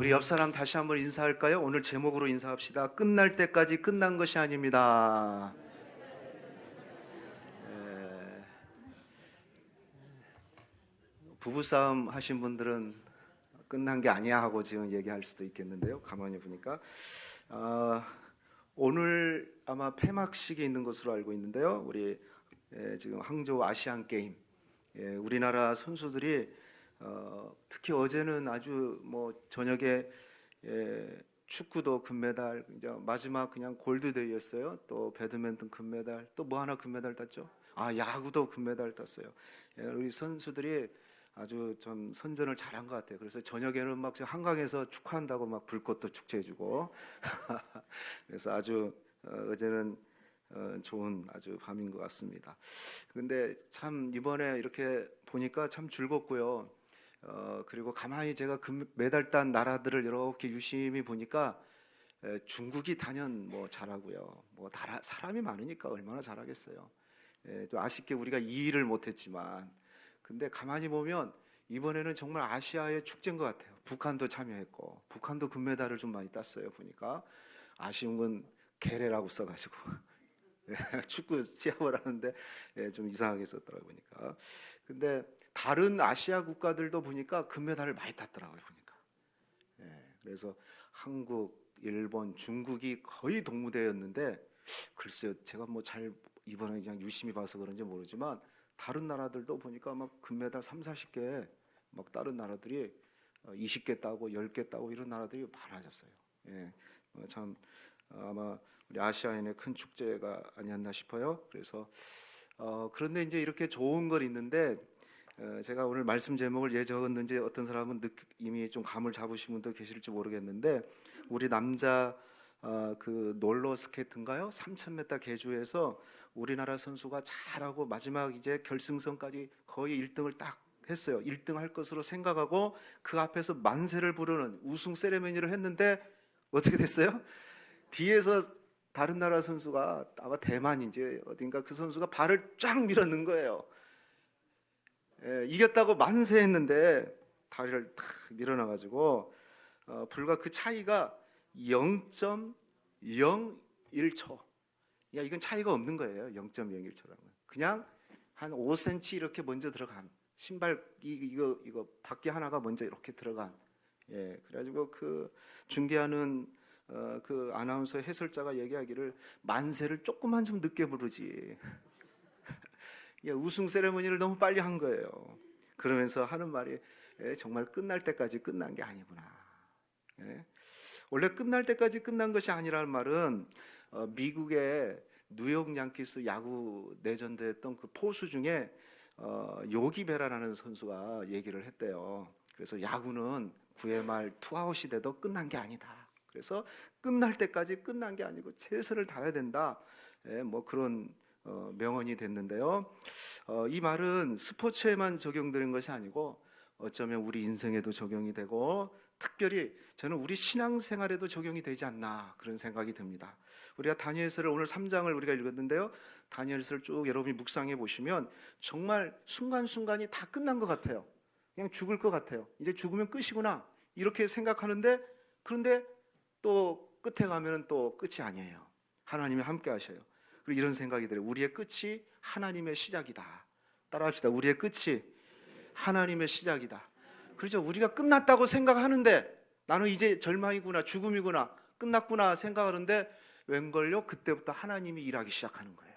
우리 옆 사람 다시 한번 인사할까요? 오늘 제목으로 인사합시다. 끝날 때까지 끝난 것이 아닙니다. 부부싸움 하신 분들은 끝난 게 아니야 하고 지금 얘기할 수도 있겠는데요. 가만히 보니까 오늘 아마 폐막식이 있는 것으로 알고 있는데요. 우리 지금 항저우 아시안 게임, 우리나라 선수들이 특히 어제는 아주 저녁에 축구도 금메달, 이제 마지막 그냥 골드데이였어요. 또 배드민턴 금메달, 또 뭐 하나 금메달 땄죠. 야구도 금메달 땄어요. 우리 선수들이 아주 좀 선전을 잘한 것 같아요. 그래서 저녁에는 막 한강에서 축하한다고 막 불꽃도 축제해주고 그래서 아주 어제는 좋은 아주 밤인 것 같습니다. 근데 참 이번에 이렇게 보니까 참 즐겁고요. 그리고 가만히 제가 금메달 딴 나라들을 이렇게 유심히 보니까 중국이 단연 잘하고요. 사람이 많으니까 얼마나 잘하겠어요. 또 아쉽게 우리가 2위를 못했지만, 근데 가만히 보면 이번에는 정말 아시아의 축제인 것 같아요. 북한도 참여했고, 북한도 금메달을 좀 많이 땄어요. 보니까 아쉬운 건 게레라고 써가지고 축구 시합을 하는데 좀 이상하게 썼더라고요. 보니까. 근데 다른 아시아 국가들도 보니까 금메달을 많이 땄더라고요. 보니까. 그래서 한국, 일본, 중국이 거의 동무대였는데, 글쎄요, 제가 잘 이번에 그냥 유심히 봐서 그런지 모르지만 다른 나라들도 보니까 막 금메달 30-40개, 막 다른 나라들이 20개 따고 10개 따고 이런 나라들이 많아졌어요. 참 아마 우리 아시아인의 큰 축제가 아니었나 싶어요. 그래서 그런데 이제 이렇게 좋은 걸 있는데, 제가 오늘 말씀 제목을 적었는지 어떤 사람은 이미 좀 감을 잡으신 분도 계실지 모르겠는데, 우리 남자 그 롤러 스케이트인가요? 3000m 계주에서 우리나라 선수가 잘하고 마지막 이제 결승선까지 거의 1등을 딱 했어요. 1등 할 것으로 생각하고 그 앞에서 만세를 부르는 우승 세레머니를 했는데 어떻게 됐어요? 뒤에서 다른 나라 선수가 아마 대만인지 어딘가 그 선수가 발을 쫙 밀어넣은 거예요. 이겼다고 만세했는데 다리를 탁 밀어놔가지고 불과 그 차이가 0.01초. 이건 차이가 없는 거예요. 0.01초라는 건. 그냥 한 5cm 이렇게 먼저 들어간 신발 이거 바퀴 하나가 먼저 이렇게 들어간. 그래가지고 그 중계하는 그 아나운서 해설자가 얘기하기를 만세를 조금만 좀 늦게 부르지. 우승 세레머니를 너무 빨리 한 거예요. 그러면서 하는 말이 정말 끝날 때까지 끝난 게 아니구나. 원래 끝날 때까지 끝난 것이 아니라는 말은 미국의 뉴욕 양키스 야구 내전됐던 그 포수 중에 요기 베라라는 선수가 얘기를 했대요. 그래서 야구는 9회 말 투아웃이 돼도 끝난 게 아니다. 그래서 끝날 때까지 끝난 게 아니고 최선을 다해야 된다. 그런 명언이 됐는데요. 이 말은 스포츠에만 적용되는 것이 아니고 어쩌면 우리 인생에도 적용이 되고, 특별히 저는 우리 신앙생활에도 적용이 되지 않나 그런 생각이 듭니다. 우리가 다니엘서를 오늘 3장을 우리가 읽었는데요. 다니엘서를 쭉 여러분이 묵상해 보시면 정말 순간순간이 다 끝난 것 같아요. 그냥 죽을 것 같아요. 이제 죽으면 끝이구나 이렇게 생각하는데, 그런데 또 끝에 가면 또 끝이 아니에요. 하나님이 함께 하셔요. 그리고 이런 생각이 들어요. 우리의 끝이 하나님의 시작이다. 따라합시다. 우리의 끝이 하나님의 시작이다. 그렇죠. 우리가 끝났다고 생각하는데, 나는 이제 절망이구나, 죽음이구나, 끝났구나 생각하는데 웬걸요? 그때부터 하나님이 일하기 시작하는 거예요.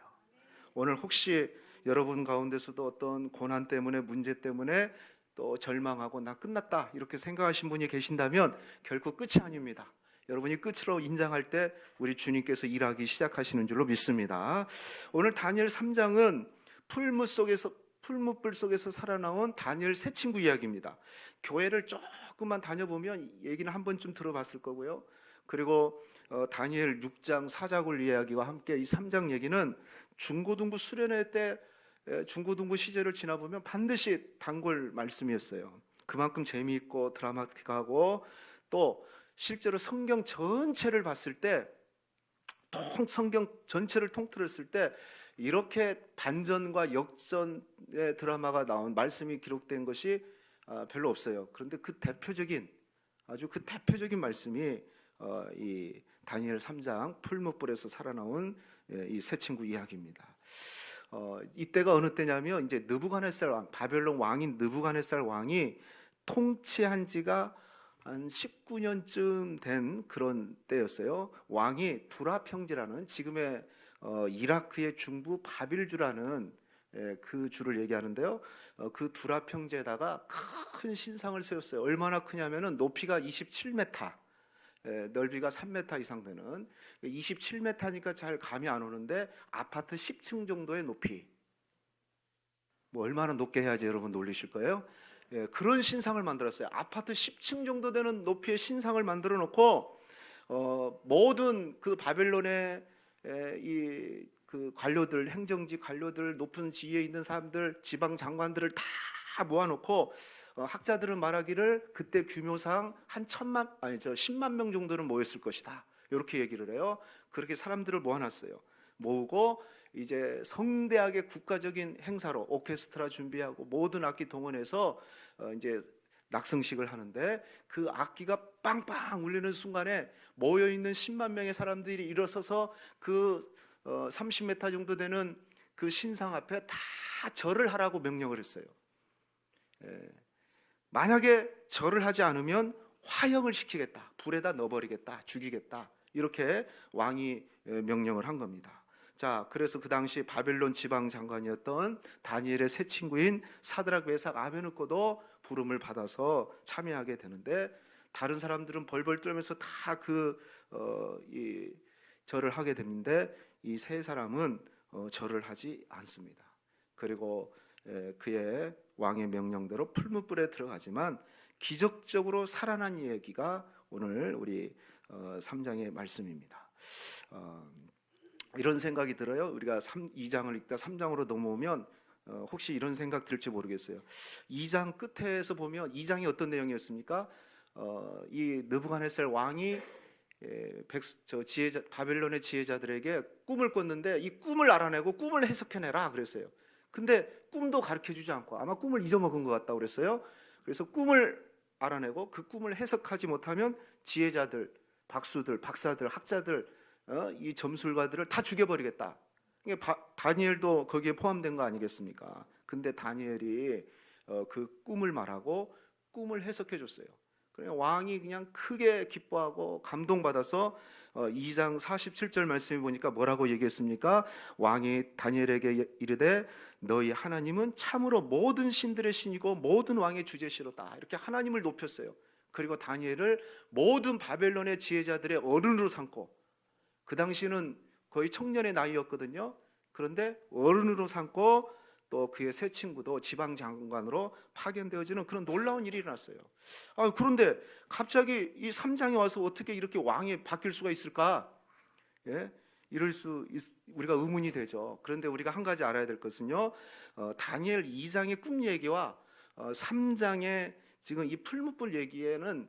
오늘 혹시 여러분 가운데서도 어떤 고난 때문에, 문제 때문에 또 절망하고 나 끝났다 이렇게 생각하신 분이 계신다면 결코 끝이 아닙니다. 여러분이 끝으로 인정할 때 우리 주님께서 일하기 시작하시는 줄로 믿습니다. 오늘 다니엘 3장은 풀무불 속에서 살아나온 다니엘 세 친구 이야기입니다. 교회를 조금만 다녀보면 얘기는 한 번쯤 들어봤을 거고요. 그리고 다니엘 6장 사자굴 이야기와 함께 이 3장 얘기는 중고등부 수련회 때 중고등부 시절을 지나보면 반드시 단골 말씀이었어요. 그만큼 재미있고 드라마틱하고, 또 실제로 성경 전체를 봤을 때, 성경 전체를 통틀었을 때 이렇게 반전과 역전의 드라마가 나온 말씀이 기록된 것이 별로 없어요. 그런데 그 대표적인 아주 그 대표적인 말씀이 이 다니엘 3장 풀무불에서 살아나온 이 새 친구 이야기입니다. 이때가 어느 때냐면 이제 느부갓네살 왕, 바벨론 왕인 느부갓네살 왕이 통치한 지가 한 19년쯤 된 그런 때였어요. 왕이 두랍 형제라는 지금의 이라크의 중부 바빌주라는 그 주를 얘기하는데요. 그 두랍 형제에다가 큰 신상을 세웠어요. 얼마나 크냐면은 높이가 27m, 넓이가 3m 이상 되는 27m니까 잘 감이 안 오는데 아파트 10층 정도의 높이. 뭐 얼마나 높게 해야지 여러분 놀리실 거예요? 그런 신상을 만들었어요. 아파트 10층 정도 되는 높이의 신상을 만들어 놓고 모든 그 바벨론의 그 관료들, 행정직 관료들, 높은 지위에 있는 사람들, 지방 장관들을 다 모아놓고 학자들은 말하기를 그때 규모상 한 10만 명 정도는 모였을 것이다. 이렇게 얘기를 해요. 그렇게 사람들을 모아놨어요. 모으고 이제 성대하게 국가적인 행사로 오케스트라 준비하고 모든 악기 동원해서 이제 낙성식을 하는데 그 악기가 빵빵 울리는 순간에 모여 있는 10만 명의 사람들이 일어서서 그 30m 정도 되는 그 신상 앞에 다 절을 하라고 명령을 했어요. 만약에 절을 하지 않으면 화형을 시키겠다, 불에다 넣어버리겠다, 죽이겠다, 이렇게 왕이 명령을 한 겁니다. 자, 그래서 그 당시 바벨론 지방 장관이었던 다니엘의 새 친구인 사드락 메삭 아베느고도 부름을 받아서 참여하게 되는데 다른 사람들은 벌벌 떨면서 다 이 절을 하게 되는데 이 세 사람은 절을 하지 않습니다. 그리고 그의 왕의 명령대로 풀무불에 들어가지만 기적적으로 살아난 이야기가 오늘 우리 3장의 말씀입니다. 이런 생각이 들어요. 우리가 2장을 읽다 3장으로 넘어오면 혹시 이런 생각 들지 모르겠어요. 2장 끝에서 보면 2장이 어떤 내용이었습니까? 이 느부갓네살 왕이 바벨론의 지혜자들에게 꿈을 꿨는데 이 꿈을 알아내고 꿈을 해석해내라 그랬어요. 근데 꿈도 가르쳐주지 않고 아마 꿈을 잊어먹은 것 같다고 그랬어요. 그래서 꿈을 알아내고 그 꿈을 해석하지 못하면 지혜자들, 박수들, 박사들, 학자들, 이 점술가들을 다 죽여버리겠다. 다니엘도 거기에 포함된 거 아니겠습니까? 근데 다니엘이 그 꿈을 말하고 꿈을 해석해 줬어요. 그러니까 왕이 그냥 크게 기뻐하고 감동받아서 2장 47절 말씀에 보니까 뭐라고 얘기했습니까? 왕이 다니엘에게 이르되 너희 하나님은 참으로 모든 신들의 신이고 모든 왕의 주제시로다. 이렇게 하나님을 높였어요. 그리고 다니엘을 모든 바벨론의 지혜자들의 어른으로 삼고, 그 당시는 거의 청년의 나이였거든요. 그런데 어른으로 삼고 또 그의 새 친구도 지방 장관으로 파견되어지는 그런 놀라운 일이 일어났어요. 그런데 갑자기 이 3장에 와서 어떻게 이렇게 왕이 바뀔 수가 있을까? 우리가 의문이 되죠. 그런데 우리가 한 가지 알아야 될 것은요, 다니엘 2장의 꿈 얘기와 3장의 지금 이 풀무불 얘기에는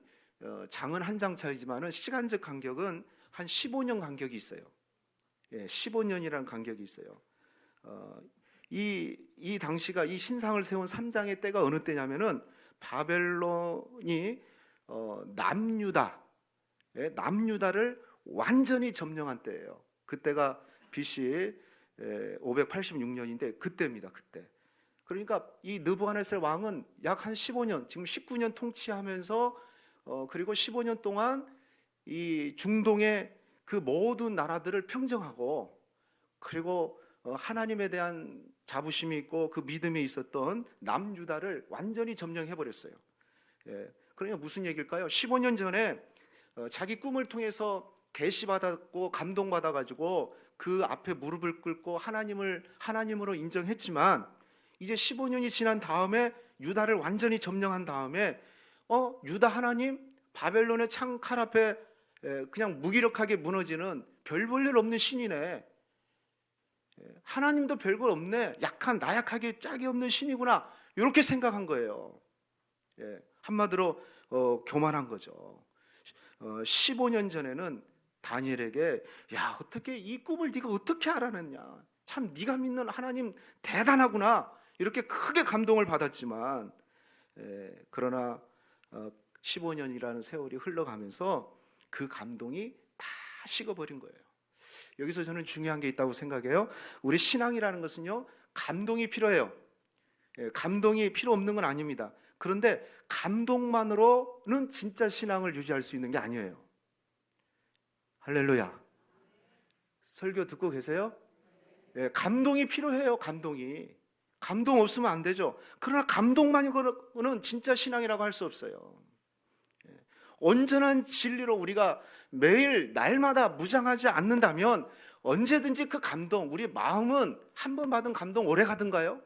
장은 한 장 차이지만은 시간적 간격은 한 15년 간격이 있어요. 15년이라는 간격이 있어요. 이 당시가 이 신상을 세운 3장의 때가 어느 때냐면은 바벨론이 남유다를 완전히 점령한 때예요. 그때가 BC 586년인데 그때입니다. 그때. 그러니까 이 느부갓네살 왕은 약 한 15년, 지금 19년 통치하면서 그리고 15년 동안 이 중동의 그 모든 나라들을 평정하고, 그리고 하나님에 대한 자부심이 있고 그 믿음이 있었던 남유다를 완전히 점령해 버렸어요. 그러니까 무슨 얘기일까요? 15년 전에 자기 꿈을 통해서 계시받았고 감동받아 가지고 그 앞에 무릎을 꿇고 하나님으로 인정했지만, 이제 15년이 지난 다음에 유다를 완전히 점령한 다음에 유다 하나님 바벨론의 창칼 앞에 그냥 무기력하게 무너지는 별 볼 일 없는 신이네, 하나님도 별걸 없네, 약한 나약하게 짝이 없는 신이구나, 이렇게 생각한 거예요. 한마디로 교만한 거죠. 15년 전에는 다니엘에게 야, 어떻게 이 꿈을 네가 어떻게 알아냈냐, 참 네가 믿는 하나님 대단하구나, 이렇게 크게 감동을 받았지만, 그러나 15년이라는 세월이 흘러가면서 그 감동이 다 식어버린 거예요. 여기서 저는 중요한 게 있다고 생각해요. 우리 신앙이라는 것은요, 감동이 필요해요. 감동이 필요 없는 건 아닙니다. 그런데 감동만으로는 진짜 신앙을 유지할 수 있는 게 아니에요. 할렐루야. 설교 듣고 계세요? 감동이 필요해요. 감동 없으면 안 되죠. 그러나 감동만으로는 진짜 신앙이라고 할 수 없어요. 온전한 진리로 우리가 매일 날마다 무장하지 않는다면 언제든지 그 감동, 우리 마음은 한 번 받은 감동 오래 가든가요?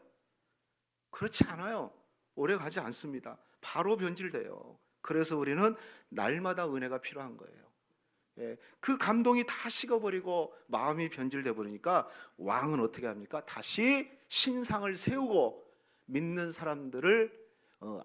그렇지 않아요. 오래 가지 않습니다. 바로 변질돼요. 그래서 우리는 날마다 은혜가 필요한 거예요. 그 감동이 다 식어버리고 마음이 변질돼 버리니까 왕은 어떻게 합니까? 다시 신상을 세우고 믿는 사람들을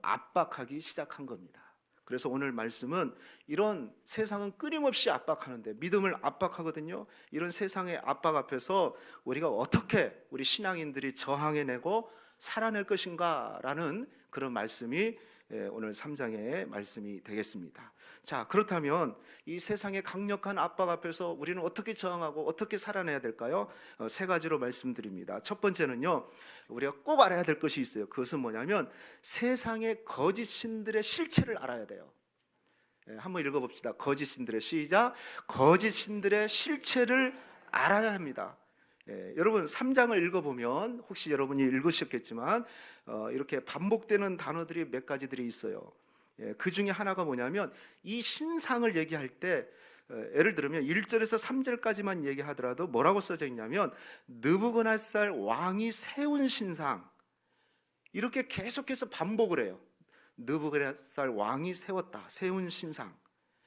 압박하기 시작한 겁니다. 그래서 오늘 말씀은 이런 세상은 끊임없이 압박하는데, 믿음을 압박하거든요. 이런 세상의 압박 앞에서 우리가 어떻게 우리 신앙인들이 저항해내고 살아낼 것인가라는 그런 말씀이 오늘 3장의 말씀이 되겠습니다. 자, 그렇다면 이 세상의 강력한 압박 앞에서 우리는 어떻게 저항하고 어떻게 살아내야 될까요? 세 가지로 말씀드립니다. 첫 번째는요, 우리가 꼭 알아야 될 것이 있어요. 그것은 뭐냐면 세상의 거짓 신들의 실체를 알아야 돼요. 한번 읽어봅시다. 거짓 신들의, 시작. 거짓 신들의 실체를 알아야 합니다. 여러분 3장을 읽어보면 혹시 여러분이 읽으셨겠지만 이렇게 반복되는 단어들이 몇 가지들이 있어요. 그 중에 하나가 뭐냐면 이 신상을 얘기할 때 예를 들면 1절에서 3절까지만 얘기하더라도 뭐라고 써져 있냐면 느부갓네살 왕이 세운 신상, 이렇게 계속해서 반복을 해요. 느부갓네살 왕이 세운 신상.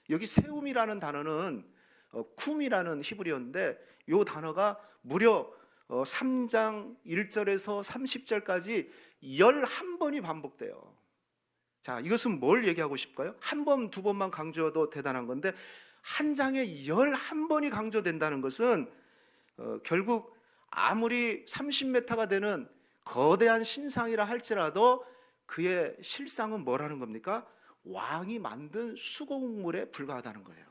여기 세움이라는 단어는 쿰이라는 히브리어인데 이 단어가 무려 3장 1절에서 30절까지 11번이 반복돼요. 자, 이것은 뭘 얘기하고 싶을까요? 한 번, 두 번만 강조해도 대단한 건데 한 장에 11번이 강조된다는 것은 결국 아무리 30m가 되는 거대한 신상이라 할지라도 그의 실상은 뭐라는 겁니까? 왕이 만든 수공물에 불과하다는 거예요.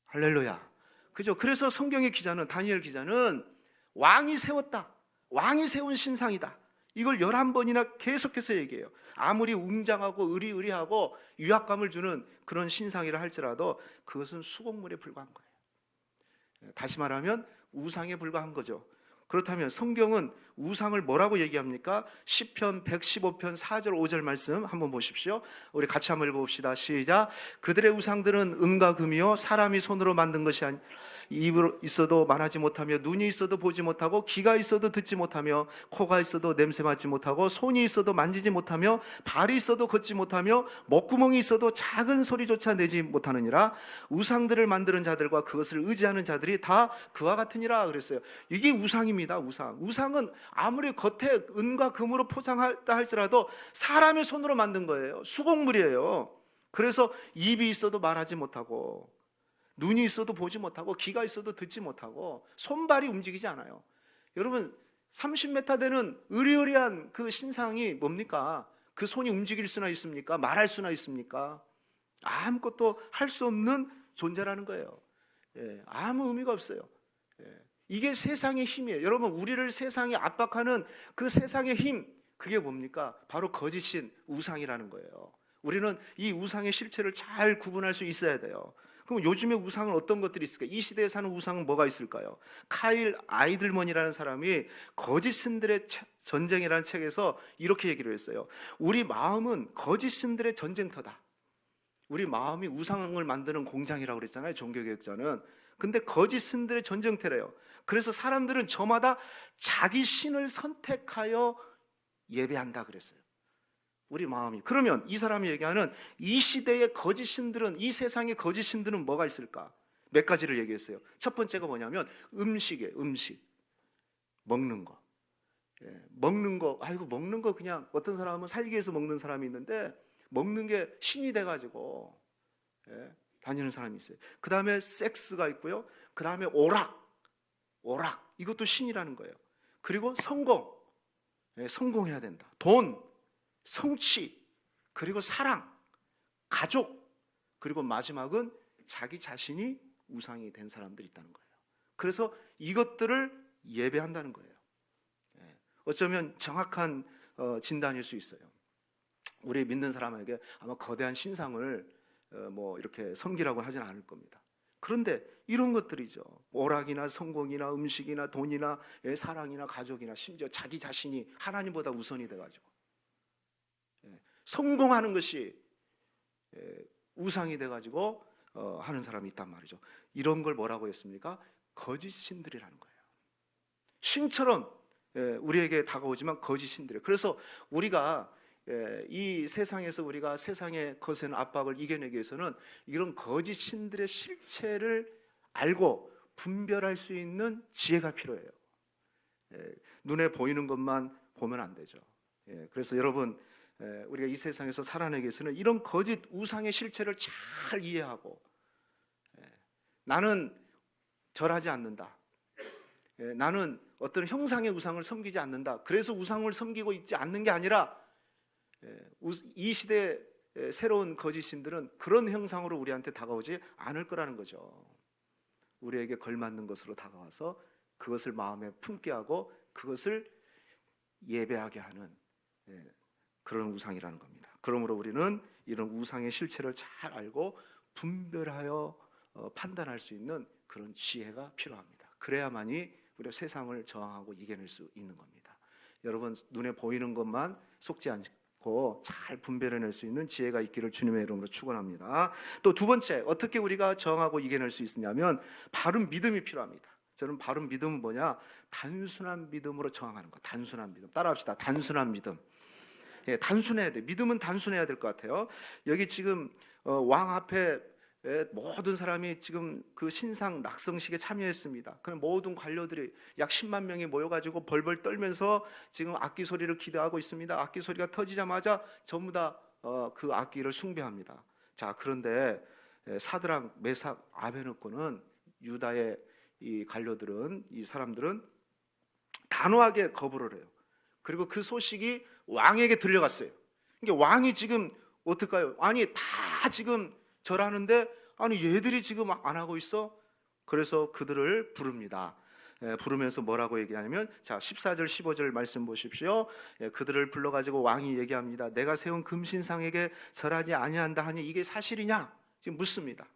할렐루야. 그죠? 그래서 성경의 기자는, 다니엘 기자는 왕이 세웠다, 왕이 세운 신상이다, 이걸 11번이나 계속해서 얘기해요. 아무리 웅장하고 의리의리하고 위압감을 주는 그런 신상이라 할지라도 그것은 수공물에 불과한 거예요. 다시 말하면 우상에 불과한 거죠. 그렇다면 성경은 우상을 뭐라고 얘기합니까? 시편 115편 4절 5절 말씀 한번 보십시오. 우리 같이 한번 읽어봅시다. 시작. 그들의 우상들은 은과 금이요 사람이 손으로 만든 것이 아니, 입이 있어도 말하지 못하며, 눈이 있어도 보지 못하고, 귀가 있어도 듣지 못하며, 코가 있어도 냄새 맡지 못하고, 손이 있어도 만지지 못하며, 발이 있어도 걷지 못하며, 목구멍이 있어도 작은 소리조차 내지 못하느니라. 우상들을 만드는 자들과 그것을 의지하는 자들이 다 그와 같으니라 그랬어요. 이게 우상입니다. 우상은 아무리 겉에 은과 금으로 포장했다 할지라도 사람의 손으로 만든 거예요. 수공물이에요. 그래서 입이 있어도 말하지 못하고, 눈이 있어도 보지 못하고, 귀가 있어도 듣지 못하고, 손발이 움직이지 않아요. 여러분 30m 되는 의리의리한 그 신상이 뭡니까? 그 손이 움직일 수나 있습니까? 말할 수나 있습니까? 아무것도 할 수 없는 존재라는 거예요. 아무 의미가 없어요. 이게 세상의 힘이에요. 여러분, 우리를 세상에 압박하는 그 세상의 힘, 그게 뭡니까? 바로 거짓신 우상이라는 거예요. 우리는 이 우상의 실체를 잘 구분할 수 있어야 돼요. 그럼 요즘의 우상은 어떤 것들이 있을까요? 이 시대에 사는 우상은 뭐가 있을까요? 카일 아이들먼이라는 사람이 거짓 신들의 전쟁이라는 책에서 이렇게 얘기를 했어요. 우리 마음은 거짓 신들의 전쟁터다. 우리 마음이 우상을 만드는 공장이라고 그랬잖아요, 종교개혁자는. 근데 거짓 신들의 전쟁터래요. 그래서 사람들은 저마다 자기 신을 선택하여 예배한다 그랬어요. 우리 마음이. 그러면 이 사람이 얘기하는 이 시대의 거짓 신들은, 이 세상의 거짓 신들은 뭐가 있을까? 몇 가지를 얘기했어요. 첫 번째가 뭐냐면 음식이에요. 음식. 먹는 거. 먹는 거. 아이고, 먹는 거 그냥 어떤 사람은 살기 위해서 먹는 사람이 있는데 먹는 게 신이 돼가지고 다니는 사람이 있어요. 그 다음에 섹스가 있고요. 그 다음에 오락. 이것도 신이라는 거예요. 그리고 성공. 성공해야 된다. 돈, 성취, 그리고 사랑. 가족, 그리고 마지막은 자기 자신이 우상이 된 사람들이 있다는 거예요. 그래서 이것들을 예배한다는 거예요. 어쩌면 정확한 진단일 수 있어요. 우리 믿는 사람에게 아마 거대한 신상을 뭐 이렇게 섬기라고 하진 않을 겁니다. 그런데 이런 것들이죠. 오락이나 성공이나 음식이나 돈이나 사랑이나 가족이나 심지어 자기 자신이 하나님보다 우선이 돼가지고 성공하는 것이 우상이 돼가지고 하는 사람이 있단 말이죠. 이런 걸 뭐라고 했습니까? 거짓 신들이라는 거예요. 신처럼 우리에게 다가오지만 거짓 신들이에요. 그래서 우리가 이 세상에서 우리가 세상의 거센 압박을 이겨내기 위해서는 이런 거짓 신들의 실체를 알고 분별할 수 있는 지혜가 필요해요. 눈에 보이는 것만 보면 안 되죠. 그래서 여러분, 우리가 이 세상에서 살아내기 위해서는 이런 거짓 우상의 실체를 잘 이해하고, 나는 절하지 않는다, 나는 어떤 형상의 우상을 섬기지 않는다, 그래서 우상을 섬기고 있지 않는 게 아니라 이 시대의 새로운 거짓 신들은 그런 형상으로 우리한테 다가오지 않을 거라는 거죠. 우리에게 걸맞는 것으로 다가와서 그것을 마음에 품게 하고 그것을 예배하게 하는 그런 우상이라는 겁니다. 그러므로 우리는 이런 우상의 실체를 잘 알고 분별하여 판단할 수 있는 그런 지혜가 필요합니다. 그래야만이 우리가 세상을 저항하고 이겨낼 수 있는 겁니다. 여러분, 눈에 보이는 것만 속지 않고 잘 분별해낼 수 있는 지혜가 있기를 주님의 이름으로 축원합니다. 또 두 번째, 어떻게 우리가 저항하고 이겨낼 수 있느냐면 바른 믿음이 필요합니다. 저는 바른 믿음은 뭐냐? 단순한 믿음으로 저항하는 것. 단순한 믿음. 따라합시다. 단순한 믿음. 단순해야 돼. 믿음은 단순해야 될 것 같아요. 여기 지금 왕 앞에 모든 사람이 지금 그 신상 낙성식에 참여했습니다. 그 모든 관료들이 약 10만 명이 모여가지고 벌벌 떨면서 지금 악기 소리를 기대하고 있습니다. 악기 소리가 터지자마자 전부 다 그 악기를 숭배합니다. 자, 그런데 사드락, 메삭, 아베느고는, 유다의 이 관료들은, 이 사람들은 단호하게 거부를 해요. 그리고 그 소식이 왕에게 들려갔어요. 그러니까 왕이 지금 어떨까요? 아니, 다 지금 절하는데 아니 얘들이 지금 안 하고 있어? 그래서 그들을 부릅니다. 부르면서 뭐라고 얘기하냐면, 자 14절 15절 말씀 보십시오. 그들을 불러가지고 왕이 얘기합니다. 내가 세운 금신상에게 절하지 아니한다 하니 이게 사실이냐? 지금 묻습니다.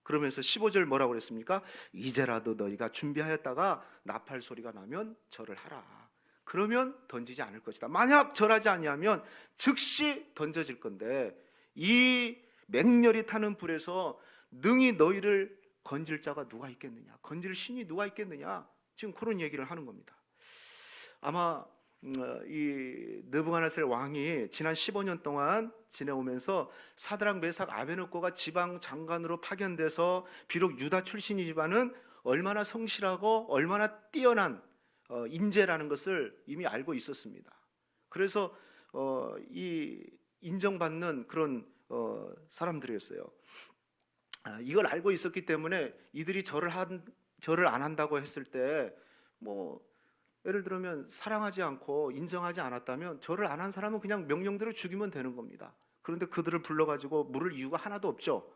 그러면서 15절 뭐라고 그랬습니까? 이제라도 너희가 준비하였다가 나팔 소리가 나면 절을 하라. 그러면 던지지 않을 것이다. 만약 절하지 아니하면 즉시 던져질 건데 이 맹렬히 타는 불에서 능히 너희를 건질 자가 누가 있겠느냐? 건질 신이 누가 있겠느냐? 지금 그런 얘기를 하는 겁니다. 아마 이 느부갓네살 왕이 지난 15년 동안 지내오면서 사드락, 메삭, 아베느고가 지방 장관으로 파견돼서 비록 유다 출신이지만은 얼마나 성실하고 얼마나 뛰어난 인재라는 것을 이미 알고 있었습니다. 그래서 이 인정받는 그런 사람들이었어요. 이걸 알고 있었기 때문에 이들이 절을 안 한다고 했을 때, 뭐 예를 들면 사랑하지 않고 인정하지 않았다면 절을 안 한 사람은 그냥 명령대로 죽이면 되는 겁니다. 그런데 그들을 불러가지고 물을 이유가 하나도 없죠.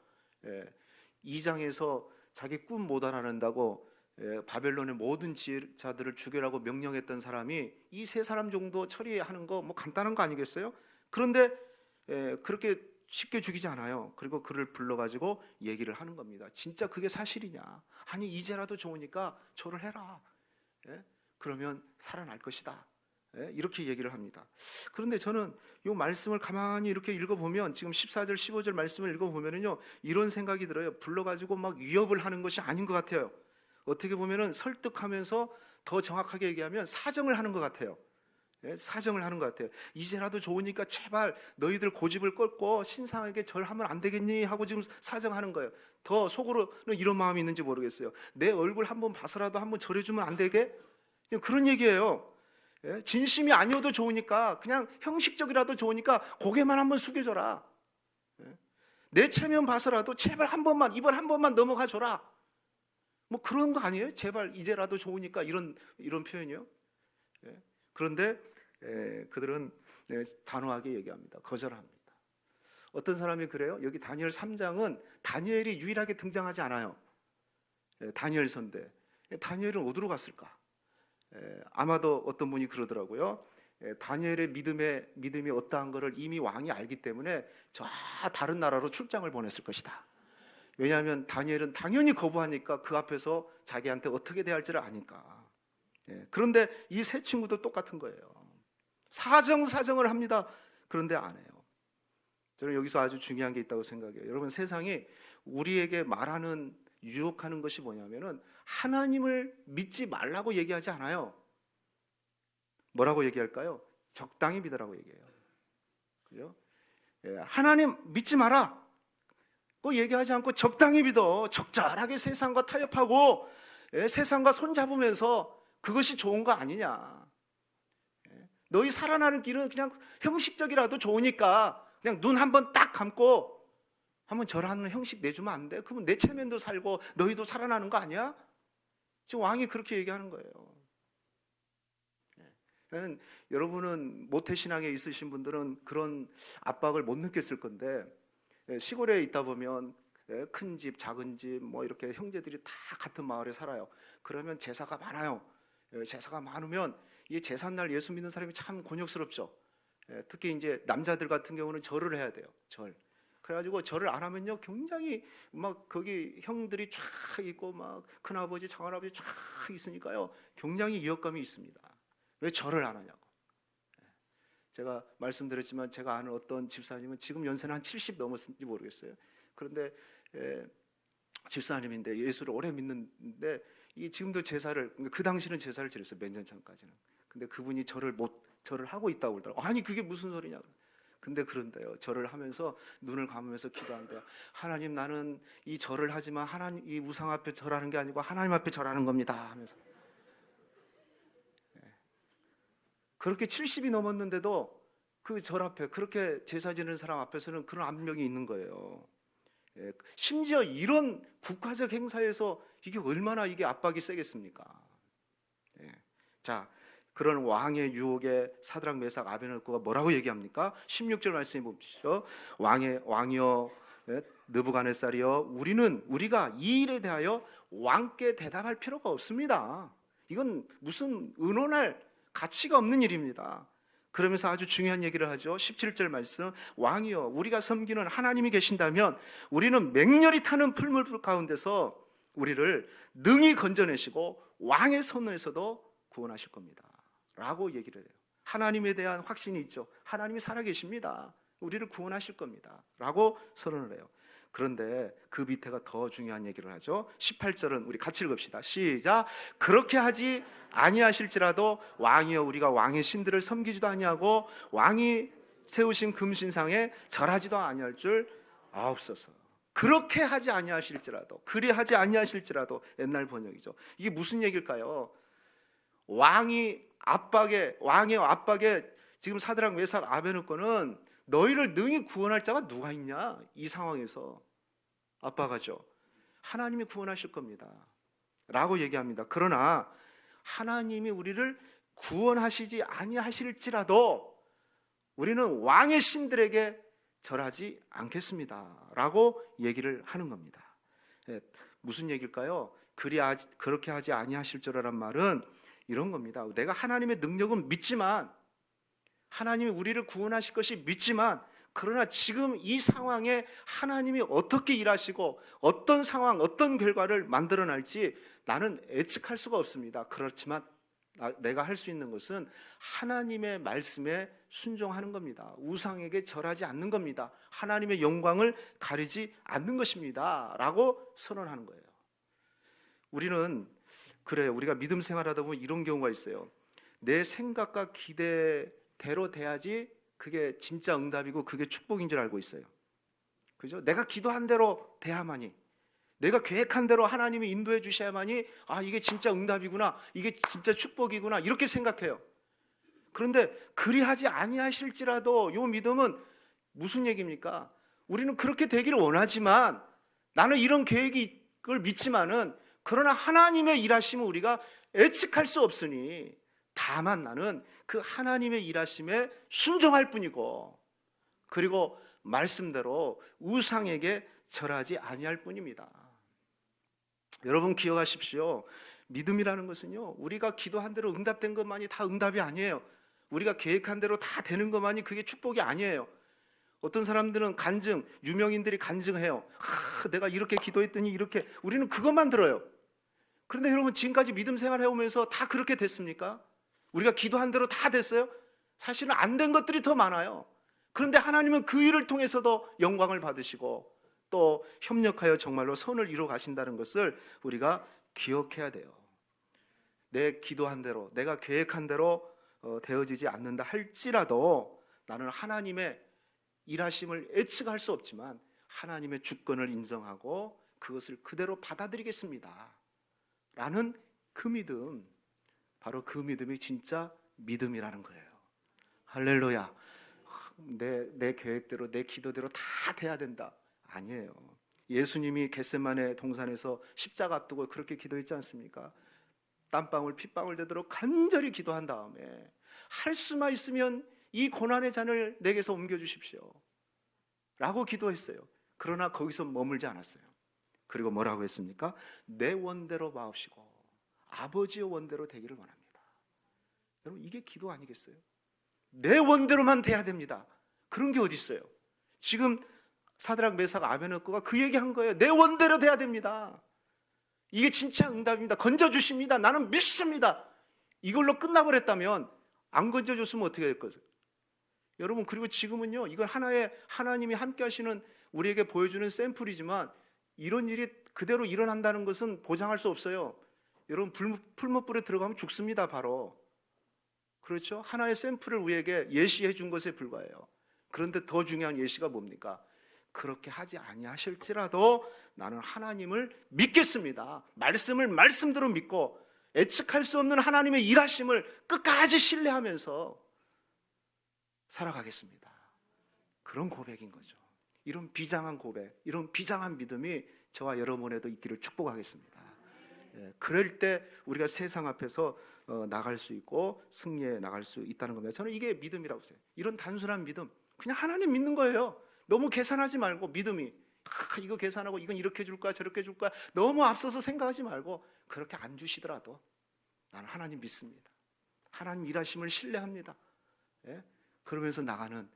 2장에서 자기 꿈 못 알아낸다고 바벨론의 모든 지혜자들을 죽여라고 명령했던 사람이 이 세 사람 정도 처리하는 거 뭐 간단한 거 아니겠어요? 그런데 그렇게 쉽게 죽이지 않아요. 그리고 그를 불러가지고 얘기를 하는 겁니다. 진짜 그게 사실이냐? 아니 이제라도 좋으니까 절을 해라. 그러면 살아날 것이다. 이렇게 얘기를 합니다. 그런데 저는 이 말씀을 가만히 이렇게 읽어보면, 지금 14절 15절 말씀을 읽어보면요, 이런 생각이 들어요. 불러가지고 막 위협을 하는 것이 아닌 것 같아요. 어떻게 보면은 설득하면서 더 정확하게 얘기하면 사정을 하는 것 같아요. 사정을 하는 것 같아요. 이제라도 좋으니까 제발 너희들 고집을 꺾고 신상에게 절하면 안 되겠니? 하고 지금 사정하는 거예요. 더 속으로는 이런 마음이 있는지 모르겠어요. 내 얼굴 한번 봐서라도 한번 절해주면 안 되게? 그런 얘기예요. 진심이 아니어도 좋으니까, 그냥 형식적이라도 좋으니까 고개만 한번 숙여줘라. 내 체면 봐서라도 제발 한 번만, 이번 한 번만 넘어가 줘라. 뭐 그런 거 아니에요? 제발 이제라도 좋으니까, 이런 표현이요. 그런데 그들은 단호하게 얘기합니다. 거절합니다. 어떤 사람이 그래요? 여기 다니엘 3장은 다니엘이 유일하게 등장하지 않아요. 다니엘서인데 다니엘은 어디로 갔을까? 아마도 어떤 분이 그러더라고요. 다니엘의 믿음이 어떠한 것을 이미 왕이 알기 때문에 저 다른 나라로 출장을 보냈을 것이다. 왜냐하면 다니엘은 당연히 거부하니까 그 앞에서 자기한테 어떻게 대할지를 아니까. 그런데 이 세 친구도 똑같은 거예요. 사정을 합니다. 그런데 안 해요. 저는 여기서 아주 중요한 게 있다고 생각해요. 여러분, 세상이 우리에게 말하는, 유혹하는 것이 뭐냐면은 하나님을 믿지 말라고 얘기하지 않아요. 뭐라고 얘기할까요? 적당히 믿으라고 얘기해요. 그죠? 하나님 믿지 마라. 그 얘기하지 않고 적당히 믿어. 적절하게 세상과 타협하고 세상과 손잡으면서 그것이 좋은 거 아니냐. 너희 살아나는 길은 그냥 형식적이라도 좋으니까 그냥 눈 한번 딱 감고 한번 절하는 형식 내주면 안 돼? 그러면 내 체면도 살고 너희도 살아나는 거 아니야? 지금 왕이 그렇게 얘기하는 거예요. 여러분은 모태신앙에 있으신 분들은 그런 압박을 못 느꼈을 건데, 시골에 있다 보면 큰 집, 작은 집, 뭐 이렇게 형제들이 다 같은 마을에 살아요. 그러면 제사가 많아요. 제사가 많으면 이 제삿날 예수 믿는 사람이 참 곤욕스럽죠. 특히 이제 남자들 같은 경우는 절을 해야 돼요. 절. 그래가지고 절을 안 하면요, 굉장히 막 거기 형들이 쫙 있고 막 큰아버지, 장할아버지 쫙 있으니까요, 굉장히 위협감이 있습니다. 왜 절을 안 하냐고. 제가 말씀드렸지만 제가 아는 어떤 집사님은 지금 연세는 한 70 넘었는지 모르겠어요. 그런데 집사님인데 예수를 오래 믿는데 이 지금도 제사를, 그 당시는 제사를 지냈어요. 몇 년 전까지는. 근데 그분이 절을 하고 있다고 그러더라고요. 아니 그게 무슨 소리냐. 근데 그런데요, 절을 하면서 눈을 감으면서 기도한대요. 하나님, 나는 이 절을 하지만 하나님, 이 우상 앞에 절하는 게 아니고 하나님 앞에 절하는 겁니다 하면서. 그렇게 70이 넘었는데도 그 절 앞에 그렇게 제사 지내는 사람 앞에서는 그런 압력이 있는 거예요. 심지어 이런 국가적 행사에서 이게 얼마나 이게 압박이 세겠습니까? 자, 그런 왕의 유혹에 사드락, 메삭, 아벤느고가 뭐라고 얘기합니까? 16절 말씀해 보십시오. 왕이여, 느부갓네살이여, 우리가 이 일에 대하여 왕께 대답할 필요가 없습니다. 이건 무슨 의논할 가치가 없는 일입니다. 그러면서 아주 중요한 얘기를 하죠. 17절 말씀, 왕이여, 우리가 섬기는 하나님이 계신다면 우리는 맹렬히 타는 풀물 가운데서 우리를 능히 건져내시고 왕의 손에서도 구원하실 겁니다 라고 얘기를 해요. 하나님에 대한 확신이 있죠. 하나님이 살아계십니다. 우리를 구원하실 겁니다 라고 선언을 해요. 그런데 그 밑에가 더 중요한 얘기를 하죠. 18절은 우리 같이 읽읍시다. 시작. 그렇게 하지 아니하실지라도 왕이여, 우리가 왕의 신들을 섬기지도 아니하고 왕이 세우신 금신상에 절하지도 아니할 줄 아옵소서. 그렇게 하지 아니하실지라도, 그리하지 아니하실지라도, 옛날 번역이죠. 이게 무슨 얘기일까요? 왕의 압박에 지금 사드락, 메삭, 아벤느고는 너희를 능히 구원할 자가 누가 있냐? 이 상황에서 압박하죠. 하나님이 구원하실 겁니다 라고 얘기합니다. 그러나 하나님이 우리를 구원하시지 아니하실지라도 우리는 왕의 신들에게 절하지 않겠습니다 라고 얘기를 하는 겁니다. 무슨 얘기일까요? 그렇게 하지 아니하실 줄이란 말은 이런 겁니다. 내가 하나님의 능력은 믿지만, 하나님이 우리를 구원하실 것이 믿지만, 그러나 지금 이 상황에 하나님이 어떻게 일하시고 어떤 상황, 어떤 결과를 만들어낼지 나는 예측할 수가 없습니다. 그렇지만 내가 할 수 있는 것은 하나님의 말씀에 순종하는 겁니다. 우상에게 절하지 않는 겁니다. 하나님의 영광을 가리지 않는 것입니다 라고 선언하는 거예요. 우리는 그래요. 우리가 믿음 생활하다 보면 이런 경우가 있어요. 내 생각과 기대대로 돼야지 그게 진짜 응답이고 그게 축복인 줄 알고 있어요. 그죠? 내가 기도한 대로 돼야만이, 내가 계획한 대로 하나님이 인도해 주셔야만이, 아, 이게 진짜 응답이구나, 이게 진짜 축복이구나, 이렇게 생각해요. 그런데 그리하지 아니하실지라도, 요 믿음은 무슨 얘기입니까? 우리는 그렇게 되기를 원하지만, 나는 이런 계획을 믿지만은, 그러나 하나님의 일하심을 우리가 예측할 수 없으니 다만 나는 그 하나님의 일하심에 순종할 뿐이고, 그리고 말씀대로 우상에게 절하지 아니할 뿐입니다. 여러분 기억하십시오. 믿음이라는 것은요, 우리가 기도한 대로 응답된 것만이 다 응답이 아니에요. 우리가 계획한 대로 다 되는 것만이 그게 축복이 아니에요. 어떤 사람들은 간증, 유명인들이 간증해요. 내가 이렇게 기도했더니 이렇게, 우리는 그것만 들어요. 그런데 여러분, 지금까지 믿음 생활 해오면서 다 그렇게 됐습니까? 우리가 기도한 대로 다 됐어요? 사실은 안 된 것들이 더 많아요. 그런데 하나님은 그 일을 통해서도 영광을 받으시고 또 협력하여 정말로 선을 이루어 가신다는 것을 우리가 기억해야 돼요. 내 기도한 대로, 내가 계획한 대로 되어지지 않는다 할지라도 나는 하나님의 일하심을 예측할 수 없지만 하나님의 주권을 인정하고 그것을 그대로 받아들이겠습니다 라는 그 믿음, 바로 그 믿음이 진짜 믿음이라는 거예요. 할렐루야. 내 계획대로, 내 기도대로 다 돼야 된다, 아니에요. 예수님이 겟세마네 동산에서 십자가 앞두고 그렇게 기도했지 않습니까? 땀방울 핏방울 되도록 간절히 기도한 다음에 할 수만 있으면 이 고난의 잔을 내게서 옮겨주십시오 라고 기도했어요. 그러나 거기서 머물지 않았어요. 그리고 뭐라고 했습니까? 내 원대로 마옵시고 아버지의 원대로 되기를 원합니다. 여러분, 이게 기도 아니겠어요? 내 원대로만 돼야 됩니다. 그런 게 어디 있어요? 지금 사드락 메삭 아베느고가 그 얘기한 거예요. 내 원대로 돼야 됩니다. 이게 진짜 응답입니다. 건져주십니다. 나는 믿습니다. 이걸로 끝나버렸다면, 안 건져줬으면 어떻게 될 거죠? 여러분, 그리고 지금은요, 이건 하나의 하나님이 함께 하시는, 우리에게 보여주는 샘플이지만 이런 일이 그대로 일어난다는 것은 보장할 수 없어요. 여러분, 풀무불에 들어가면 죽습니다. 바로. 그렇죠? 하나의 샘플을 우리에게 예시해 준 것에 불과해요. 그런데 더 중요한 예시가 뭡니까? 그렇게 하지 아니하실지라도 나는 하나님을 믿겠습니다. 말씀을 말씀대로 믿고 예측할 수 없는 하나님의 일하심을 끝까지 신뢰하면서 살아가겠습니다. 그런 고백인 거죠. 이런 비장한 고백, 이런 비장한 믿음이 저와 여러분에도 있기를 축복하겠습니다. 그럴 때 우리가 세상 앞에서 나갈 수 있고 승리해 나갈 수 있다는 겁니다. 저는 이게 믿음이라고 생각해요. 이런 단순한 믿음, 그냥 하나님 믿는 거예요. 너무 계산하지 말고, 믿음이 이거 계산하고 이건 이렇게 줄 거야 저렇게 줄 거야 너무 앞서서 생각하지 말고, 그렇게 안 주시더라도 나는 하나님 믿습니다. 하나님 일하심을 신뢰합니다. 그러면서 나가는,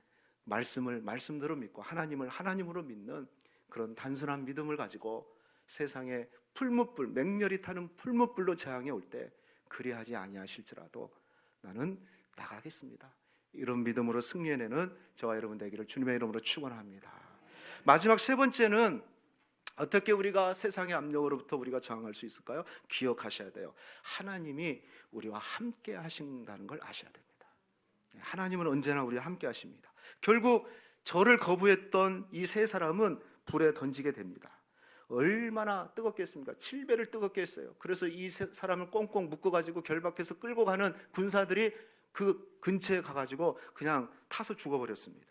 말씀을 말씀대로 믿고 하나님을 하나님으로 믿는 그런 단순한 믿음을 가지고 세상에 풀무불, 맹렬히 타는 풀무불로 재앙이 올 때 그리하지 아니하실지라도 나는 나가겠습니다. 이런 믿음으로 승리해내는 저와 여러분 되기를 주님의 이름으로 축원합니다. 마지막 세 번째는 어떻게 우리가 세상의 압력으로부터 우리가 저항할 수 있을까요? 기억하셔야 돼요. 하나님이 우리와 함께 하신다는 걸 아셔야 됩니다. 하나님은 언제나 우리와 함께 하십니다. 결국 저를 거부했던 이 세 사람은 불에 던지게 됩니다. 얼마나 뜨겁겠습니까? 7배를 뜨겁게 했어요. 그래서 이 세 사람을 꽁꽁 묶어가지고 결박해서 끌고 가는 군사들이 그 근처에 가가지고 그냥 타서 죽어버렸습니다.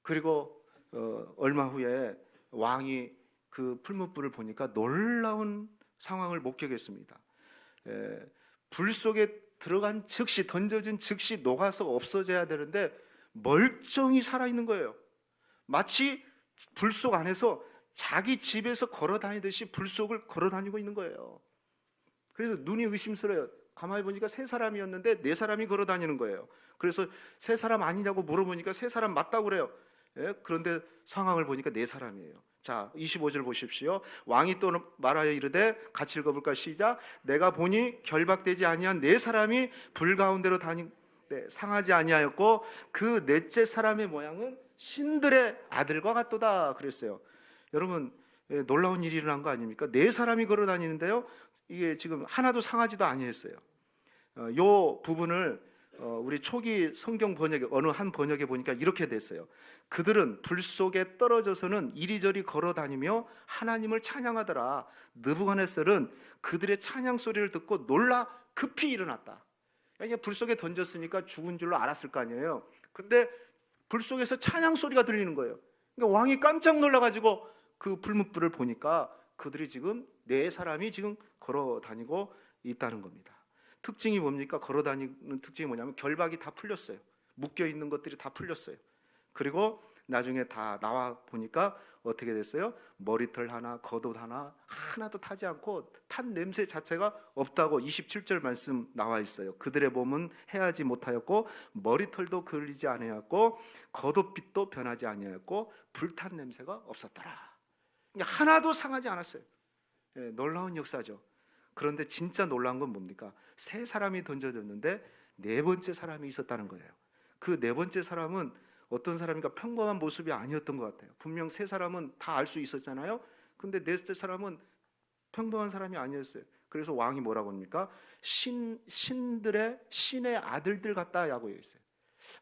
그리고 얼마 후에 왕이 그 풀무불을 보니까 놀라운 상황을 목격했습니다. 불 속에 들어간 즉시, 던져진 즉시 녹아서 없어져야 되는데 멀쩡히 살아있는 거예요. 마치 불 속 안에서 자기 집에서 걸어 다니듯이 불 속을 걸어 다니고 있는 거예요. 그래서 눈이 의심스러워요. 가만히 보니까 세 사람이었는데 네 사람이 걸어 다니는 거예요. 그래서 세 사람 아니냐고 물어보니까 세 사람 맞다고 그래요. 그런데 상황을 보니까 네 사람이에요. 자, 25절 보십시오. 왕이 또 말하여 이르되, 같이 읽어볼까? 시작. 내가 보니 결박되지 아니한 네 사람이 불 가운데로 다니되 상하지 아니하였고 그 넷째 사람의 모양은 신들의 아들과 같도다 그랬어요. 여러분, 놀라운 일이 일어난 거 아닙니까? 네 사람이 걸어 다니는데요, 이게 지금 하나도 상하지도 아니했어요. 요 부분을 우리 초기 성경 번역에 어느 한 번역에 보니까 이렇게 됐어요. 그들은 불 속에 떨어져서는 이리저리 걸어 다니며 하나님을 찬양하더라. 느부갓네살은 그들의 찬양 소리를 듣고 놀라 급히 일어났다. 그러니까 불 속에 던졌으니까 죽은 줄로 알았을 거 아니에요. 근데 불 속에서 찬양 소리가 들리는 거예요. 그러니까 왕이 깜짝 놀라가지고 그 불무불을 보니까 그들이 지금 네 사람이 지금 걸어 다니고 있다는 겁니다. 특징이 뭡니까? 걸어 다니는 특징이 뭐냐면 결박이 다 풀렸어요. 묶여 있는 것들이 다 풀렸어요. 그리고 나중에 다 나와 보니까 어떻게 됐어요? 머리털 하나, 겉옷 하나 하나도 타지 않고 탄 냄새 자체가 없다고 27절 말씀 나와 있어요. 그들의 몸은 해하지 못하였고 머리털도 그을리지 아니하였고 겉옷빛도 변하지 아니하였고 불탄 냄새가 없었더라. 그러니까 하나도 상하지 않았어요. 예, 놀라운 역사죠. 그런데 진짜 놀라운 건 뭡니까? 세 사람이 던져졌는데 네 번째 사람이 있었다는 거예요. 그 네 번째 사람은 어떤 사람인가? 평범한 모습이 아니었던 것 같아요. 분명 세 사람은 다 알 수 있었잖아요. 근데 넷째 사람은 평범한 사람이 아니었어요. 그래서 왕이 뭐라고 합니까? 신의 아들들 같다라고 했어요.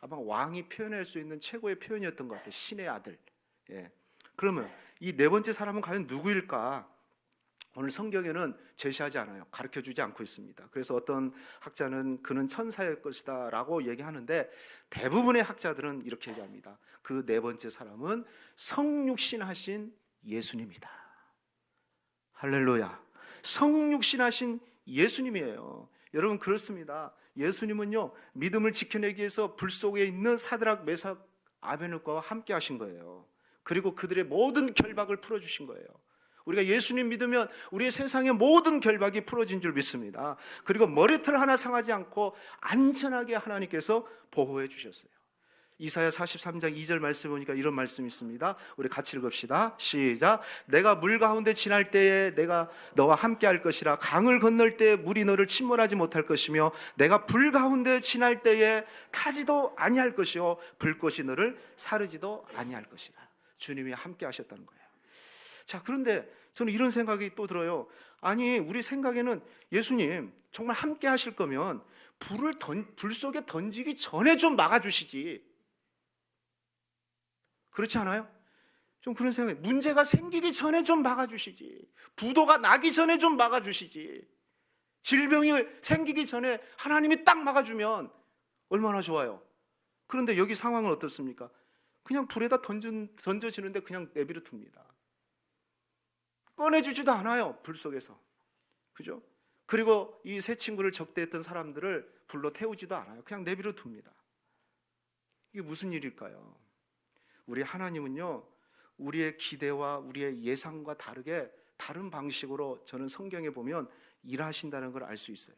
아마 왕이 표현할 수 있는 최고의 표현이었던 것 같아요. 신의 아들. 예. 그러면 이 네 번째 사람은 과연 누구일까? 오늘 성경에는 제시하지 않아요. 가르쳐주지 않고 있습니다. 그래서 어떤 학자는 그는 천사일 것이다 라고 얘기하는데 대부분의 학자들은 이렇게 얘기합니다. 그 네 번째 사람은 성육신하신 예수님이다. 할렐루야. 성육신하신 예수님이에요. 여러분 그렇습니다. 예수님은요 믿음을 지켜내기 위해서 불 속에 있는 사드락 메삭 아베느고와 함께 하신 거예요. 그리고 그들의 모든 결박을 풀어주신 거예요. 우리가 예수님 믿으면 우리의 세상의 모든 결박이 풀어진 줄 믿습니다. 그리고 머리털 하나 상하지 않고 안전하게 하나님께서 보호해 주셨어요. 이사야 43장 2절 말씀 보니까 이런 말씀이 있습니다. 우리 같이 읽읍시다. 시작. 내가 물 가운데 지날 때에 내가 너와 함께 할 것이라. 강을 건널 때에 물이 너를 침몰하지 못할 것이며 내가 불 가운데 지날 때에 타지도 아니할 것이요 불꽃이 너를 사르지도 아니할 것이라. 주님이 함께 하셨다는 거예요. 자, 그런데 저는 이런 생각이 또 들어요. 아니, 우리 생각에는 예수님 정말 함께 하실 거면 불 속에 던지기 전에 좀 막아주시지. 그렇지 않아요? 좀 그런 생각이, 문제가 생기기 전에 좀 막아주시지. 부도가 나기 전에 좀 막아주시지. 질병이 생기기 전에 하나님이 딱 막아주면 얼마나 좋아요. 그런데 여기 상황은 어떻습니까? 그냥 불에다 던져지는데 그냥 내버려 둡니다. 꺼내주지도 않아요. 불 속에서. 그죠? 그리고 이 세 친구를 적대했던 사람들을 불로 태우지도 않아요. 그냥 내버려 둡니다. 이게 무슨 일일까요? 우리 하나님은요 우리의 기대와 우리의 예상과 다르게 다른 방식으로 저는 성경에 보면 일하신다는 걸 알 수 있어요.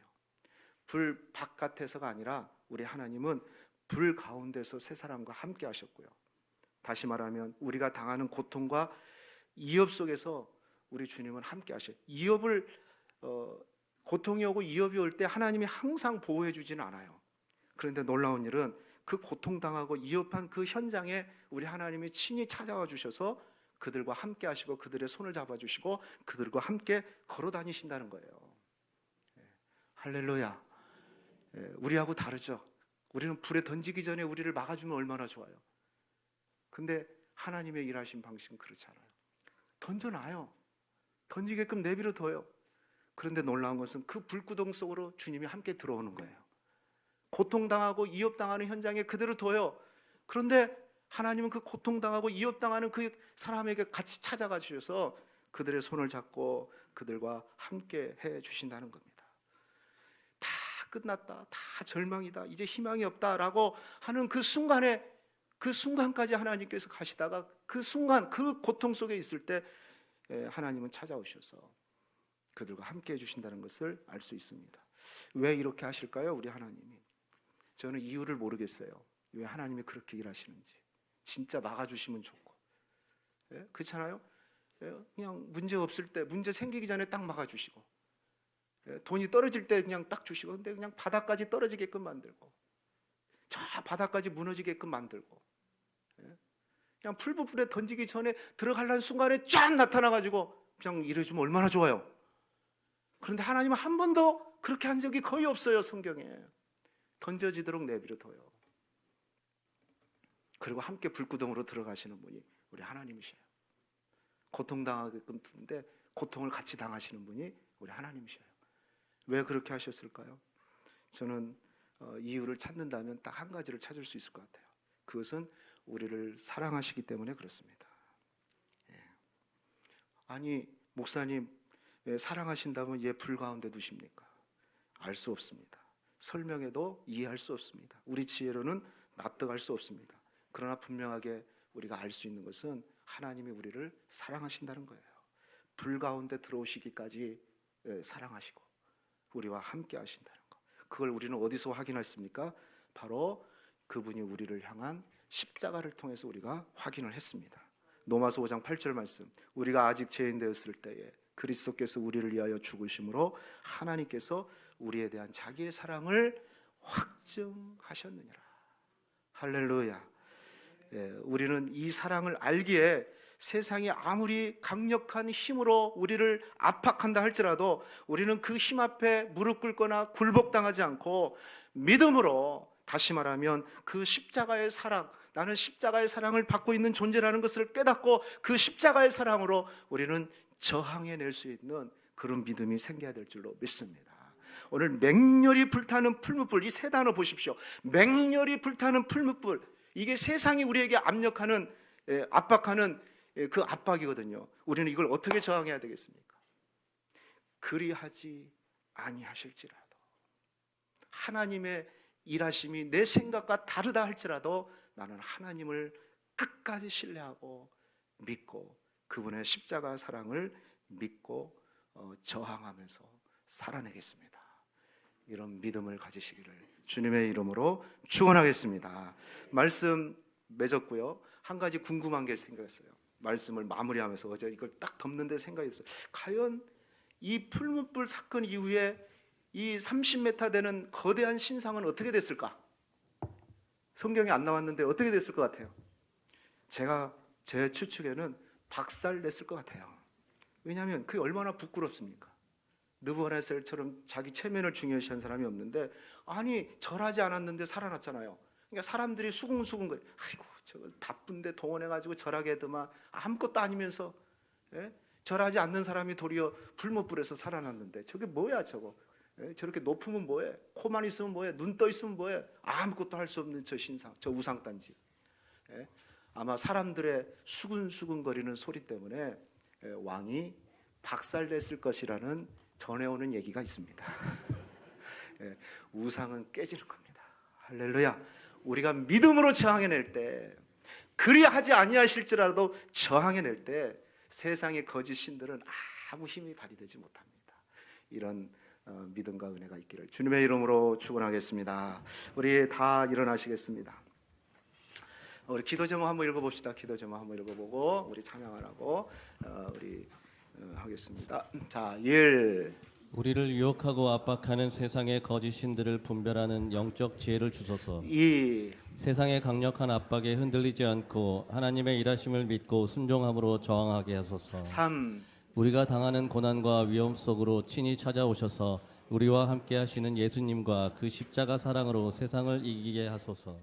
불 바깥에서가 아니라 우리 하나님은 불 가운데서 세 사람과 함께 하셨고요. 다시 말하면 우리가 당하는 고통과 이업 속에서 우리 주님은 함께 하셔요. 고통이 오고 이업이 올 때 하나님이 항상 보호해 주지는 않아요. 그런데 놀라운 일은 그 고통당하고 이업한 그 현장에 우리 하나님이 친히 찾아와 주셔서 그들과 함께 하시고 그들의 손을 잡아주시고 그들과 함께 걸어 다니신다는 거예요. 할렐루야. 우리하고 다르죠. 우리는 불에 던지기 전에 우리를 막아주면 얼마나 좋아요. 근데 하나님의 일하신 방식은 그렇지 않아요. 던져놔요. 던지게끔 내버려 둬요. 그런데 놀라운 것은 그 불구덩 속으로 주님이 함께 들어오는 거예요. 고통당하고 이업당하는 현장에 그대로 둬요. 그런데 하나님은 그 고통당하고 이업당하는 그 사람에게 같이 찾아가 주셔서 그들의 손을 잡고 그들과 함께 해 주신다는 겁니다. 다 끝났다, 다 절망이다, 이제 희망이 없다라고 하는 그 순간에, 그 순간까지 하나님께서 가시다가 그 순간 그 고통 속에 있을 때 하나님은 찾아오셔서 그들과 함께 해주신다는 것을 알 수 있습니다. 왜 이렇게 하실까요? 우리 하나님이. 저는 이유를 모르겠어요. 왜 하나님이 그렇게 일하시는지. 진짜 막아주시면 좋고, 그렇잖아요? 그냥 문제 없을 때, 문제 생기기 전에 딱 막아주시고, 돈이 떨어질 때 그냥 딱 주시고, 근데 그냥 바닥까지 떨어지게끔 만들고, 저 바닥까지 무너지게끔 만들고, 그냥 풀부풀에 던지기 전에 들어가려는 순간에 쫙 나타나가지고 그냥 이래주면 얼마나 좋아요. 그런데 하나님은 한 번도 그렇게 한 적이 거의 없어요. 성경에. 던져지도록 내버려둬요. 그리고 함께 불구덩으로 들어가시는 분이 우리 하나님이셔요. 고통당하게끔 두는데 고통을 같이 당하시는 분이 우리 하나님이셔요. 왜 그렇게 하셨을까요? 저는 이유를 찾는다면 딱 한 가지를 찾을 수 있을 것 같아요. 그것은 우리를 사랑하시기 때문에 그렇습니다. 아니, 목사님, 사랑하신다면 왜 불 가운데 두십니까? 알 수 없습니다. 설명해도 이해할 수 없습니다. 우리 지혜로는 납득할 수 없습니다. 그러나 분명하게 우리가 알 수 있는 것은 하나님이 우리를 사랑하신다는 거예요. 불 가운데 들어오시기까지 사랑하시고 우리와 함께 하신다는 거. 그걸 우리는 어디서 확인했습니까? 바로 그분이 우리를 향한 십자가를 통해서 우리가 확인을 했습니다. 로마서 5장 8절 말씀, 우리가 아직 죄인 되었을 때에 그리스도께서 우리를 위하여 죽으심으로 하나님께서 우리에 대한 자기의 사랑을 확증하셨느니라. 할렐루야. 우리는 이 사랑을 알기에 세상이 아무리 강력한 힘으로 우리를 압박한다 할지라도 우리는 그 힘 앞에 무릎 꿇거나 굴복당하지 않고 믿음으로, 다시 말하면 그 십자가의 사랑, 나는 십자가의 사랑을 받고 있는 존재라는 것을 깨닫고 그 십자가의 사랑으로 우리는 저항해낼 수 있는 그런 믿음이 생겨야 될 줄로 믿습니다. 오늘 맹렬히 불타는 풀무불, 이 세 단어 보십시오. 맹렬히 불타는 풀무불, 이게 세상이 우리에게 압력하는, 압박하는 그 압박이거든요. 우리는 이걸 어떻게 저항해야 되겠습니까? 그리하지 아니하실지라도, 하나님의 일하심이 내 생각과 다르다 할지라도 나는 하나님을 끝까지 신뢰하고 믿고 그분의 십자가 사랑을 믿고 저항하면서 살아내겠습니다. 이런 믿음을 가지시기를 주님의 이름으로 축원하겠습니다. 말씀 맺었고요. 한 가지 궁금한 게 생겼어요. 말씀을 마무리하면서 어제 이걸 딱 덮는데 생각이 있어요. 과연 이 풀무불 사건 이후에 이 30m 되는 거대한 신상은 어떻게 됐을까? 성경에 안 나왔는데 어떻게 됐을 것 같아요? 제 추측에는 박살냈을 것 같아요. 왜냐하면 그게 얼마나 부끄럽습니까? 느부갓네살처럼 자기 체면을 중요시한 사람이 없는데, 아니 절하지 않았는데 살아났잖아요. 그러니까 사람들이 수긍수긍 거려. 아이고 저거 바쁜데 동원해가지고 절하게 해도만 아무것도 아니면서, 절하지 않는 사람이 도리어 불못불에서 살아났는데 저게 뭐야 저거. 저렇게 높으면 뭐해? 코만 있으면 뭐해? 눈 떠 있으면 뭐해? 아무것도 할 수 없는 저 신상, 저 우상단지. 아마 사람들의 수근수근거리는 소리 때문에 왕이 박살냈을 것이라는 전해오는 얘기가 있습니다. 우상은 깨지는 겁니다. 할렐루야. 우리가 믿음으로 저항해낼 때, 그리하지 아니하실지라도 저항해낼 때 세상의 거짓 신들은 아무 힘이 발휘되지 못합니다. 이런 믿음과 은혜가 있기를 주님의 이름으로 축원하겠습니다. 우리 다 일어나시겠습니다. 우리 기도 제목 한번 읽어봅시다. 기도 제목 한번 읽어보고 우리 찬양하라고 우리 하겠습니다. 자, 1. 우리를 유혹하고 압박하는 세상의 거짓 신들을 분별하는 영적 지혜를 주소서. 2. 세상의 강력한 압박에 흔들리지 않고 하나님의 일하심을 믿고 순종함으로 저항하게 하소서. 3. 우리가 당하는 고난과 위험 속으로 친히 찾아오셔서 우리와 함께 하시는 예수님과 그 십자가 사랑으로 세상을 이기게 하소서.